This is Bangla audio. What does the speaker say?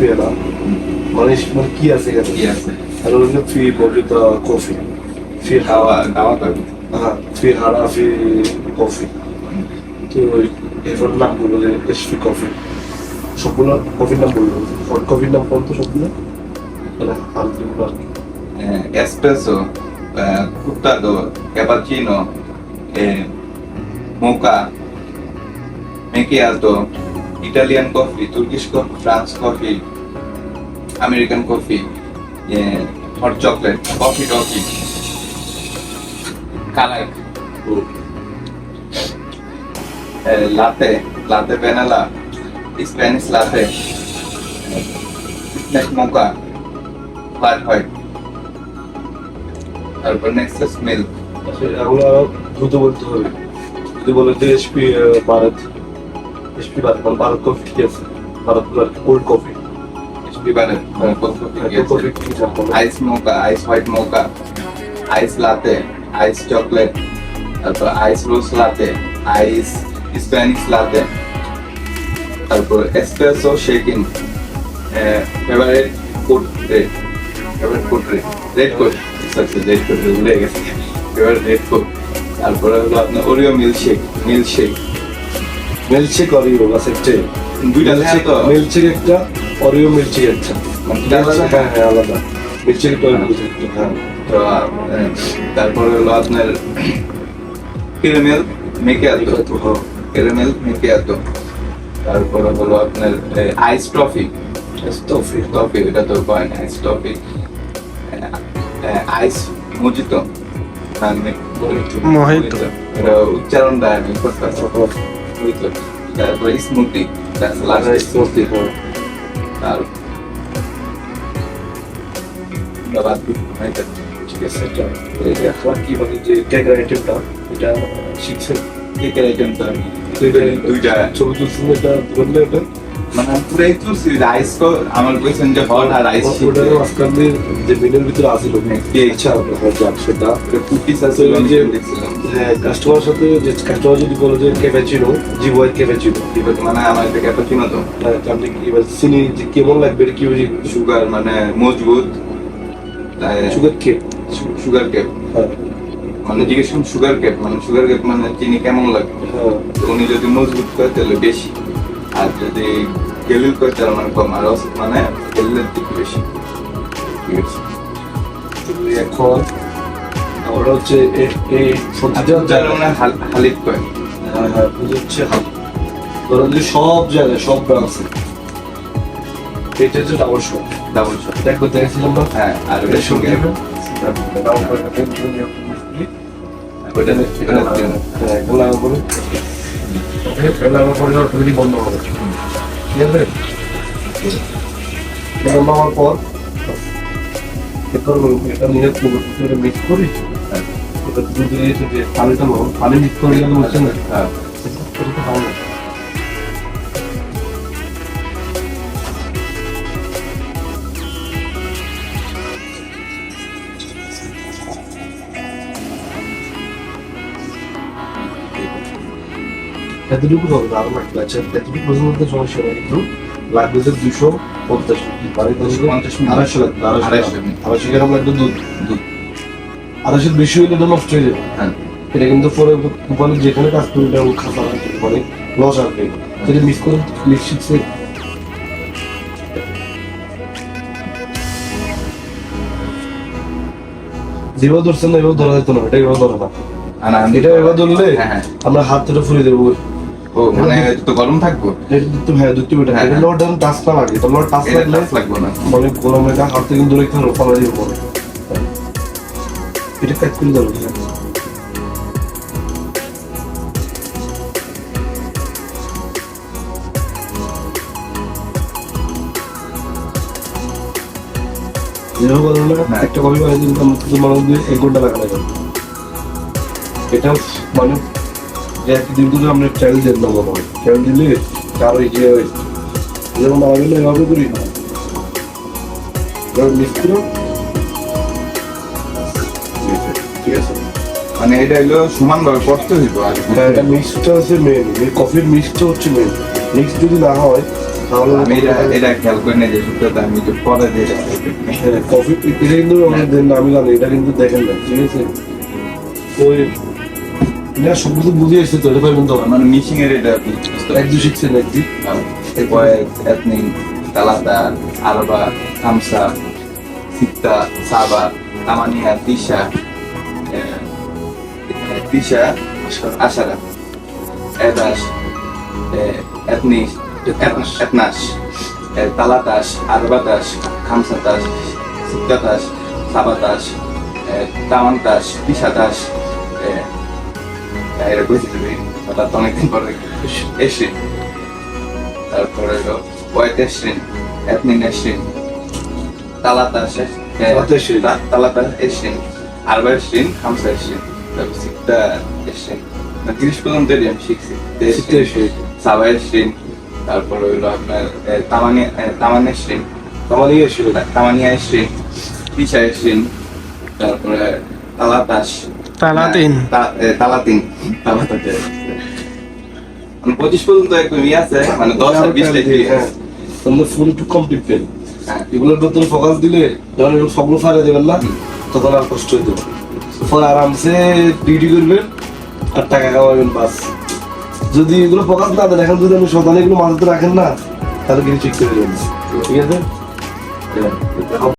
Venezuela. মানে কি আছে এখানে? কি আছে? আর হলো في موجود كوفي. في খাওয়া পাবে। হ্যাঁ في হারা في কফি। তো এর নাম বললো যে এসপি কফি। সবগুলো কফির নাম বললো। কফির নাম বলতো সবগুলো? মানে আলগুলো espresso, cortado, cappuccino, mocha, macchiato, Italian coffee, Turkish coffee, France coffee, American coffee, hot chocolate, coffee toffee, kalai, latte vanilla, Spanish latte, snack mocha, flat white. তারপর নেক্সাস মিল্ক। এগুলো দ্রুত বলতে হবে। যদি বলে যে এসপি ভারত, এসপি ভারত মানে ভারত কফি কি আছে? Bharat cold coffee. SP Bharat coffee কি জানতো? আইস মোকা, আইস হোয়াইট মোকা, আইস লাতে, আইস চকলেট, তারপর আইস রোজ লাতে, আইস স্প্যানিশ লাতে, তারপর espresso shaking, favourite code red, favourite code red code, red code ভুলে গেছে, ফেভারিট রেড কোড। তারপরে হলো আপনার ওরিও মিল্কশেক, মিল্কশেক অরিও আছে একটাই। দুইটা আছে তো, মিল্কশেক একটা, অরিও মিল্কশেক একটা। হ্যাঁ হ্যাঁ আলাদা। মিল্কশেক একটা হ্যাঁ। তো তারপরে হলো আপনার ক্যারামেল মেকিয়াতো, তারপরে হলো আপনার আইস টফি, টফি এটা তো কয় না, আইস টফি, আইস মজিতো, মহিতো, এটা উচ্চারণটা আমি করতে পারছি। তারপরে স্মুদি, স্মুদি আর ঠিক আছে। এটা এখন কি মানে যে কেকের আইটেমটা এটা শিখছেন? কেকের আইটেমটা আমি দুইটা ছবি তুলছেন, এটা বললে এটা মানে পুরাই তুলছি। আইস তো আমার কইছেন যে হট আর আইস ওটার মাঝখানে যে মিনের ভিতরে আসিল আচ্ছা সেটা কুকিজ আছে যে দেখছিলাম। হ্যাঁ কাস্টমার সাথে যে কাস্টমার যদি বলে যে ক্যাপাচিনো জি হোয়াইট ক্যাপাচিনো মানে আমার এটা ক্যাপাচিনো তো আপনি কি এবার চিনি যে কেমন লাগবে এটা কি বুঝি? সুগার মানে মজবুত, সুগার কেক সুগার কেক মানে জিজ্ঞেস করুন সুগার কেক মানে চিনি কেমন লাগবে। তো উনি যদি মজবুত করে তাহলে বেশি, আর যদি গেলিল করে তাহলে মানে কম, আর মানে গেলিলের দিকে বেশি। ঠিক আছে, এখন আমরা হচ্ছে এই সবজিটা মানে হালিফ করে হ্যাঁ হ্যাঁ হচ্ছে ধরুন যে সব জায়গায় সব ব্রাঞ্চে এটা হচ্ছে ডাবল শট দেখ করতে গেছিলাম না। হ্যাঁ, আর ওটা সঙ্গে বন্ধ হবে ঠিক আছে। নামার পর এটা নিয়ে মিক্স করি, যে পানিটা পানি মিক্স করে গেলে বলছে না এতটুকু হবে আরো লাগবে। আচ্ছা এতটুকু পর্যন্ত সমস্যা নেই, কিন্তু লাগবে যে 250 মানে 250 লাগবে, 250 গ্রাম লাগবে দুধ। 250 বেশি হইলে তো নষ্ট হয়ে যাবে। এটা কিন্তু পরে মানে যেখানে কাজ করি এটা খাতা মানে লস আসবে। যদি মিক্স করে শিখছে যেভাবে ধরছেন না এভাবে ধরা যেত না, এটা এভাবে ধরা না। এটা এভাবে ধরলে আমরা হাতটা ফুলে দেবো। ও মানে তো গরম থাকবো, হ্যাঁ দুটো বেটা এটা লোড ডাউন টাচ না লাগে, তো লোড টাচ লাগবে না মানে গরমে গা হাত থেকে দূরে একটু পালা দিয়ে পড়ে এটা কাট করে দাও। যেভাবে বললাম না একটা কপি বানিয়ে দিলে মানুষ দিয়ে 1 ঘন্টা লাগানো যাবে। এটা মানে যে একদিন ধরে আমরা ট্রায়াল দিয়ে দেবো, ট্রায়াল দিলে কারো যে যেমন মারা গেলে এভাবে করি না মিক্স করো। ঠিক আছে, মানে এটা হলো সমানভাবে করতে হইব। আর এটা মিক্সটা হচ্ছে মেন, কফির মিক্সটা হচ্ছে মেন। মিক্স যদি না হয় তাহলে আমি এটা খেয়াল করি না যে সূত্রটা আমি যে পরে দিয়ে কফি এটা কিন্তু আমাদের দেন না, আমি জানি এটা কিন্তু দেখেন না, ঠিক আছে? ওই না সব কিছু বুঝে এসছে তো, এটা পারবেন তো মানে মিশিং এর এটা এক দু শিখছেন একদি কয়েক এথনিক তালাতা আরবা খামসা সিত্তা সাবা তামানিয়া তিশা তিশা আশারা এদাস এথনিক এথনাস তালাতাস আরবাতাস খামসাতাস সিত্তাতাস সাবাতাস তামান্তাস তিশাতাস এটা বুঝতে পারি ওটা তো অনেকদিন পরে এসে তারপরে হলো হোয়াইট এসরিন এথনিক এসরিন তালাতাস তালাতা এসরিন আরবা এসরিন খামসা এসরিন তারপর সিত্তা এসরিন 30 পর্যন্ত আমি শিখছি সাবা এসরিন তারপরে হলো আপনার তামানিয়া এসরিন তামানিয়া এসরিন তিশা এসরিন তারপরে তালাতাস তালাতিন 25 পর্যন্ত একদম আছে মানে 10 আর 20 টাই তোমরা ফুল টু কমপ্লিট পেন এগুলোর ভেতরে ফোকাস দিলে যখন এগুলো সবগুলো ফারে দেবেন না তখন আর কষ্ট হইতে পরে আরামসে ডিউটি করবেন আর টাকা কামাবেন বাস। যদি এগুলো ফোকাস না দেন, এখন যদি আপনি সদানে এগুলো মাথাতে রাখেন না তাহলে কিছু ঠিক করে দেবেন, ঠিক আছে?